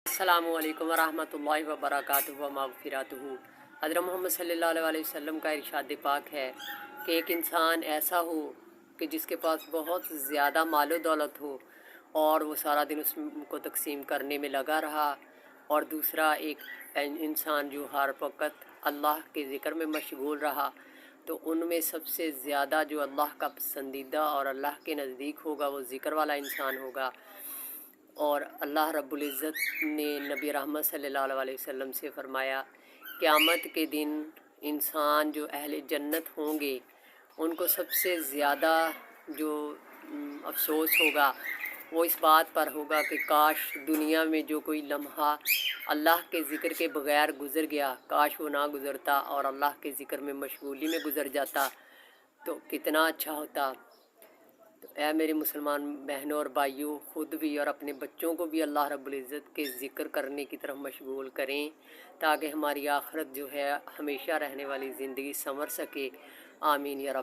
السلام علیکم ورحمۃ اللہ وبرکاتہ و مغفراتہ۔ حضرت محمد صلی اللہ علیہ وسلم کا ارشاد پاک ہے کہ ایک انسان ایسا ہو کہ جس کے پاس بہت زیادہ مال و دولت ہو اور وہ سارا دن اس کو تقسیم کرنے میں لگا رہا، اور دوسرا ایک انسان جو ہر وقت اللہ کے ذکر میں مشغول رہا، تو ان میں سب سے زیادہ جو اللہ کا پسندیدہ اور اللہ کے نزدیک ہوگا وہ ذکر والا انسان ہوگا۔ اور اللہ رب العزت نے نبی رحمت صلی اللہ علیہ وسلم سے فرمایا، قیامت کے دن انسان جو اہل جنت ہوں گے ان کو سب سے زیادہ جو افسوس ہوگا وہ اس بات پر ہوگا کہ کاش دنیا میں جو کوئی لمحہ اللہ کے ذکر کے بغیر گزر گیا، کاش وہ نہ گزرتا اور اللہ کے ذکر میں مشغولی میں گزر جاتا تو کتنا اچھا ہوتا۔ تو اے میرے مسلمان بہنوں اور بھائیوں، خود بھی اور اپنے بچوں کو بھی اللہ رب العزت کے ذکر کرنے کی طرف مشغول کریں تاکہ ہماری آخرت جو ہے ہمیشہ رہنے والی زندگی سنور سکے۔ آمین یا رب۔